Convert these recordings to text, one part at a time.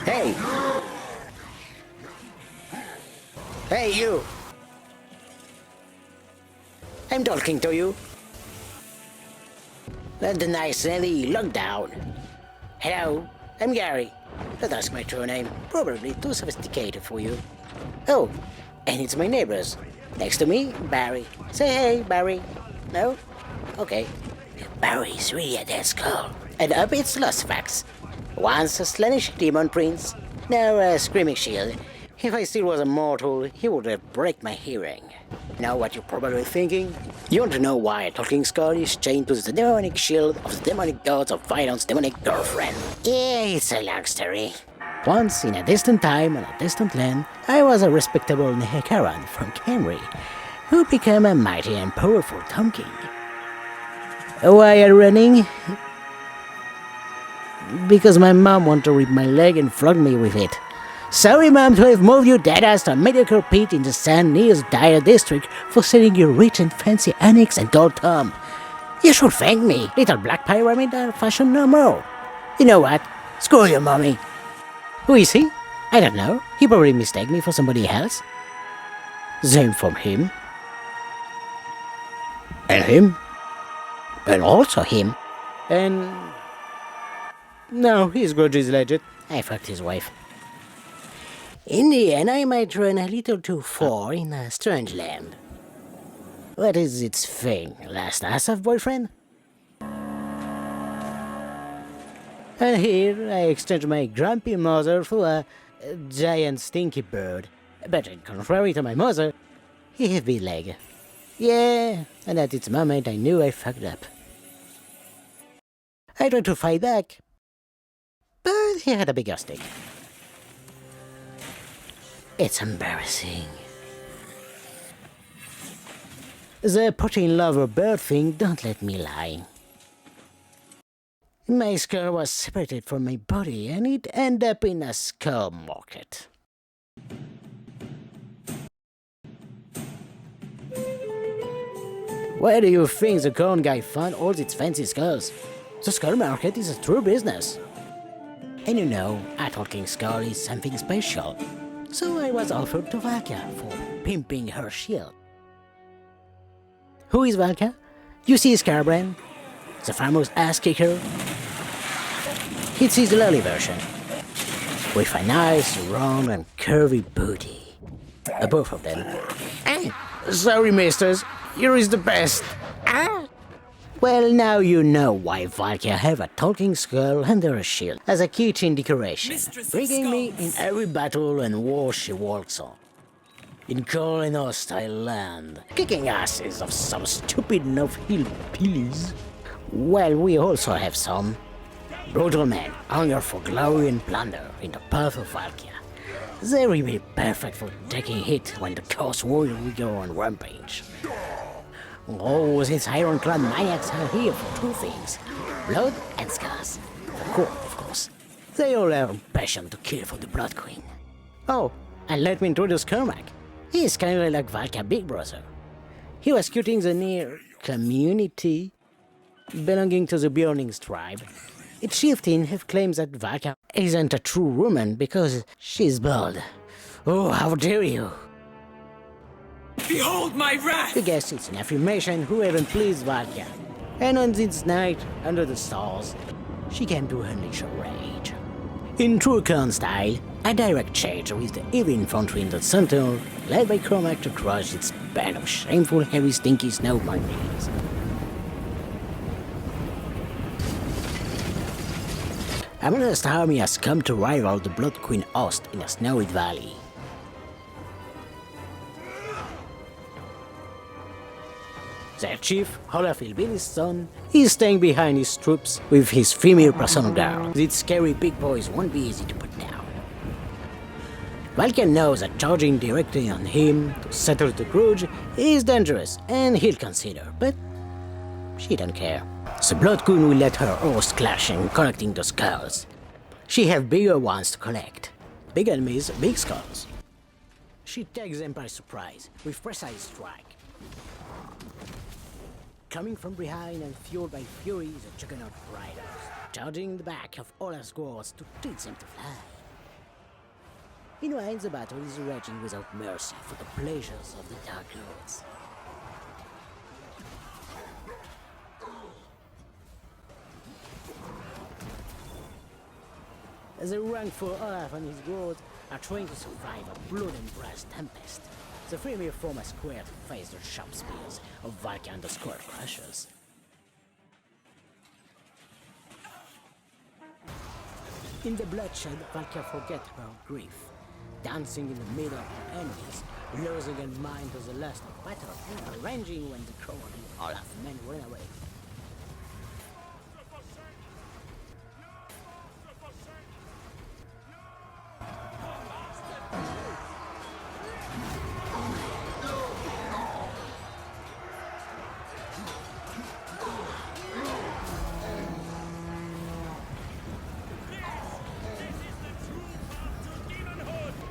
Hey! Hey, you! I'm talking to you. Let the nice lady look down. Hello, I'm Garry. Don't ask my true name. Probably too sophisticated for you. Oh, and it's my neighbors. Next to me, Barry. Say hey, Barry. No? Okay. Barry's really a dead skull. And up its lost facts. Once a slanish demon prince, now a screaming shield. If I still was a mortal, he would have break my hearing. Know what you're probably thinking? You want to know why a talking skull is chained to the demonic shield of the demonic gods of Violon's demonic girlfriend? Yeah, it's a long story. Once, in a distant time on a distant land, I was a respectable Nehekaran from Khorne, who became a mighty and powerful Tom King. Why are you running? Because my mom wanted to rip my leg and flog me with it. Sorry, Mom, to have moved your deadass to a mediocre pit in the San Neil's Dire district for selling your rich and fancy annex and doll Tom. You should thank me, little black pyramid fashion no more. You know what? Screw your mommy. Who is he? I don't know. He probably mistake me for somebody else. Same from him. And him. And also him. And... no, his grudge is legit. I fucked his wife. In the end, I might run a little too far in a strange land. What is its thing? Last Asaf boyfriend? And here I exchange my grumpy mother for a giant stinky bird. But contrary to my mother, he have big leg. Yeah, and at its moment I knew I fucked up. I tried to fight back, but he had a bigger stick. It's embarrassing. The protein lover bird thing don't let me lie. My skull was separated from my body and it ended up in a skull market. Where do you think the Khorne guy found all its fancy skulls? The skull market is a true business. And you know, a talking skull is something special. So I was offered to Valkia for pimping her shield. Who is Valkia? You see Scarbrand? The famous ass-kicker? It's his lolly version. With a nice, round and curvy booty. Both of them. Sorry, misters. Here is the best. Well, now you know why Valkia have a talking skull under a shield as a kitchen decoration, bringing me in every battle and war she walks on. In cold and hostile land, kicking asses of some stupid North-Hill pillies. Well, we also have some brutal men, hunger for glory and plunder in the path of Valkia. They will be perfect for taking hit when the Chaos Warrior will go on rampage. Oh, these ironclad maniacs are here for two things, blood and scars. For Khorne, of course. They all have a passion to kill for the Blood Queen. Oh, and let me introduce Cormac. He is kind of like Valkia Big Brother. He was scouting the near community belonging to the Bjorning's tribe. Its chieftain have claims that Valkia isn't a true woman because she's bald. Oh, how dare you! Behold my wrath! I guess it's an affirmation who haven't pleased Valkia. And on this night, under the stars, she came to unleash her rage. In true Khorne style, a direct charge with the heavy infantry in the center, led by Cormac to crush its band of shameful, heavy, stinky snow monkeys. A modest army has come to rival the Blood Queen host in a snowy valley. Their chief, Olafil Billy's son, is staying behind his troops with his female personal guard. These scary big boys won't be easy to put down. Valkia knows that charging directly on him to settle the grudge is dangerous and he'll consider, but she don't care. The Blood Queen will let her host clash in collecting the skulls. She have bigger ones to collect. Big enemies, big skulls. She takes them by surprise with precise strike. Coming from behind and fueled by fury, the juggernaut riders, charging the back of all her squads to teach them to fly. Meanwhile, the battle is raging without mercy for the pleasures of the Dark Lords. The wrongful Olaf and his guards are trying to survive a blood and brass tempest. The three may form a square to face the sharp spears of Valkia and the Skull Crushers. In the bloodshed, Valkia forgets her grief, dancing in the middle of her enemies, losing her mind to the lust of battle, and arranging when the cowardly Olaf men run away.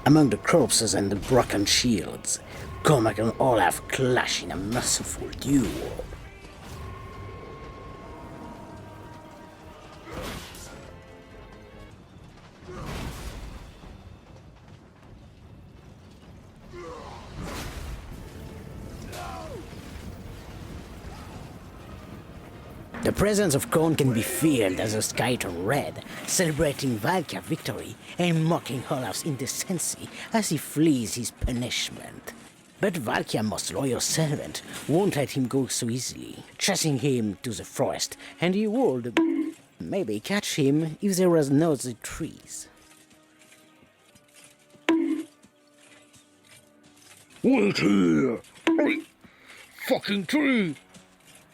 Among the corpses and the broken shields, Cormac and Olaf clash in a merciful duel. The presence of Khorne can be feared as the sky turned red, celebrating Valkia's victory and mocking Olaf's indecency as he flees his punishment. But Valkia, most loyal servant, won't let him go so easily, chasing him to the forest, and he would maybe catch him if there was no the trees. Wait here! Fucking tree!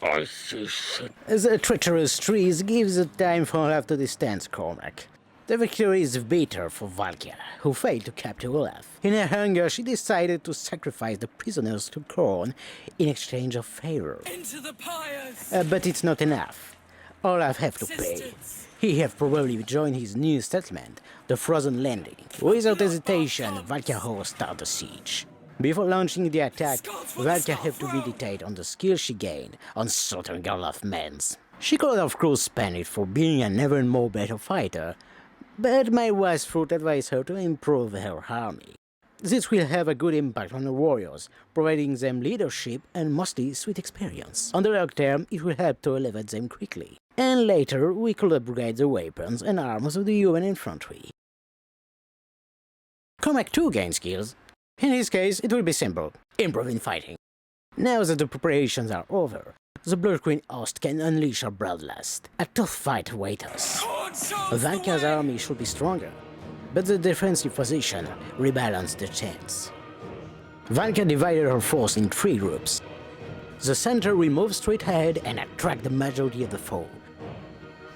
I see shit. The treacherous trees give the time for Olaf to distance Cormac. The victory is bitter for Valkia, who failed to capture Olaf. In her hunger, she decided to sacrifice the prisoners to Khorne in exchange of favor. Into the pyres! But it's not enough. Olaf have to pay. He have probably joined his new settlement, the Frozen Landing. Without hesitation, Valkia hosts start the siege. Before launching the attack, Valkia have to meditate on the skill she gained on slaughtering Olaf men. She could of course spend it for being an even more better fighter, but my wise fruit advised her to improve her army. This will have a good impact on the warriors, providing them leadership and mostly sweet experience. On the long term, it will help to elevate them quickly. And later, we could upgrade the weapons and arms of the human infantry. Cormac too gains skills. In his case, it will be simple. Improve in fighting. Now that the preparations are over, the Blood Queen host can unleash her bloodlust. A tough fight awaits us. Valkia's army should be stronger, but the defensive position rebalanced the chance. Valkia divided her force in 3 groups. The center will move straight ahead and attract the majority of the foe.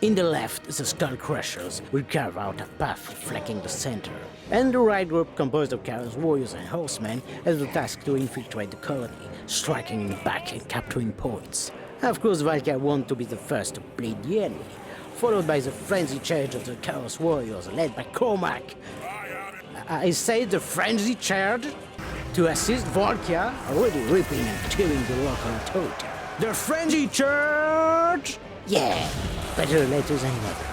In the left, the Skull Crushers will carve out a path flanking the center, and the right group, composed of Chaos Warriors and Horsemen, has the task to infiltrate the colony, striking back and capturing points. Of course, Valkia wants to be the first to bleed the enemy, followed by the frenzied charge of the Chaos Warriors led by Cormac. I say the frenzied charge to assist Valkia, already ripping and tearing the local authority. The frenzied charge! Yeah, better later than never.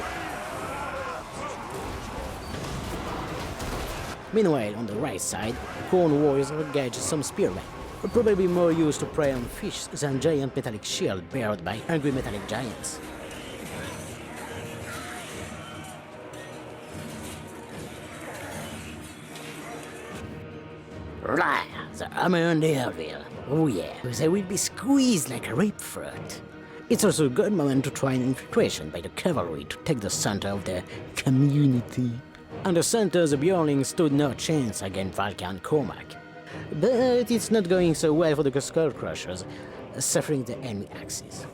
Meanwhile, on the right side, Khorne warriors engage some spearmen, probably more used to prey on fish than giant metallic shield beared by hungry metallic giants. Rah! The armor on the Elville. Oh yeah, they will be squeezed like a grapefruit. It's also a good moment to try an infiltration by the cavalry to take the center of the community. On the center, the Bjornlings stood no chance against Valkia and Cormac. But it's not going so well for the Skull Crushers, suffering the enemy axis.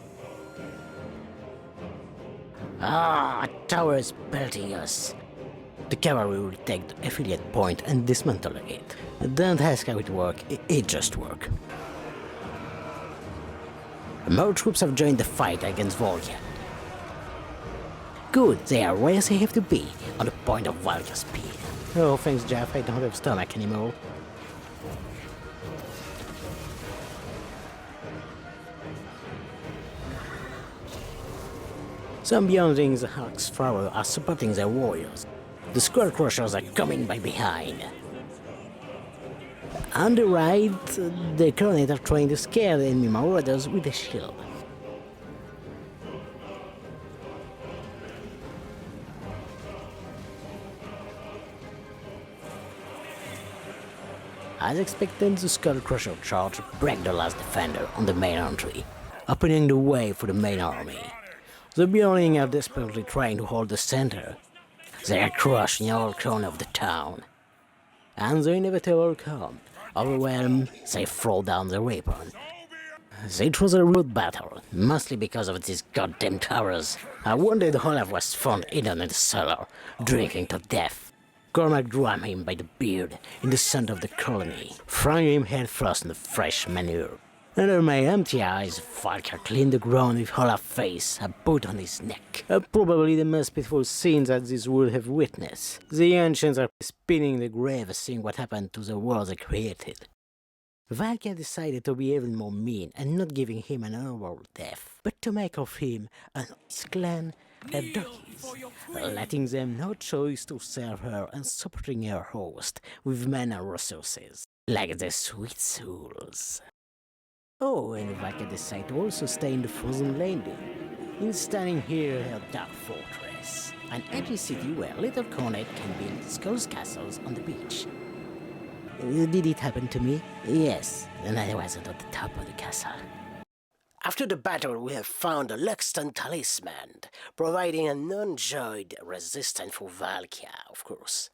Ah, a tower is belting us. The cavalry will take the affiliate point and dismantle it. Don't ask how it works, it just works. More troops have joined the fight against Valkia. Good, they are where they have to be, on the point of Valkia's speed. Oh, thanks Jeff, I don't have stomach anymore. Some Beyondlings and Hawksflower are supporting their warriors. The Skull Crushers are coming by behind. On the right, the Khorne are trying to scare the enemy marauders with a shield. As expected, the Skull Crusher charge break the last defender on the main entry, opening the way for the main army. The Bjorning are desperately trying to hold the center. They are crushing all corners of the town. And the inevitable come. Overwhelmed, they throw down their weapon. It was a rude battle, mostly because of these goddamn towers. A wounded Olaf was found hidden in the cellar, drinking to death. Cormac grabbed him by the beard in the center of the colony, throwing him headfirst in the fresh manure. Under my empty eyes, Valkia cleaned the ground with Olaf's face, a boot on his neck. Probably the most peaceful scene that this world have witnessed. The ancients are spinning the grave, seeing what happened to the world they created. Valkia decided to be even more mean and not giving him an honorable death, but to make of him and his clan their duckies, letting them no choice to serve her and supporting her host with men and resources, like the sweet souls. Oh, and Valkia decided to also stay in the frozen landing, in standing here in her dark fortress, an edgy city where little Khorne can build skulls castles on the beach. Did it happen to me? Yes, and I wasn't at the top of the castle. After the battle, we have found a Luxton talisman, providing a non-joyed resistance for Valkia, of course.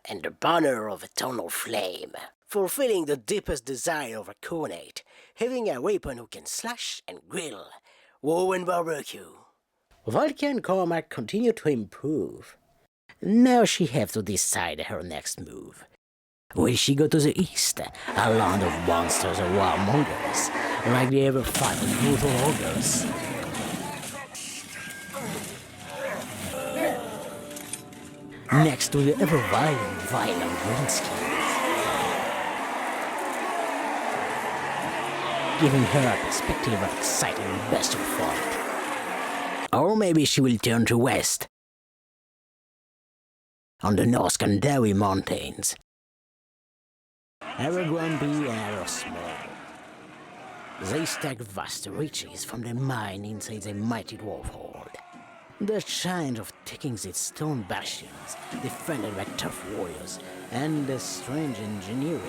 And the banner of eternal flame, fulfilling the deepest desire of a Khorne, having a weapon who can slash and grill, woe and barbecue. Valkia and Cormac continue to improve. Now she has to decide her next move. Will she go to the east, a land of monsters and warmongers, like the ever-fighting brutal ogres? Next to the ever-violent greenskins, giving her a perspective of exciting bestial fight. Or maybe she will turn to west, on the North Kandari Mountains. Ever grumpy and ever small. They stack vast riches from the mine inside the mighty dwarf horde. The challenge of taking these stone bastions, defended by tough warriors, and the strange engineering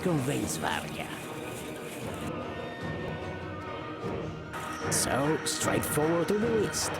convince Valkia. So, straight forward to the east.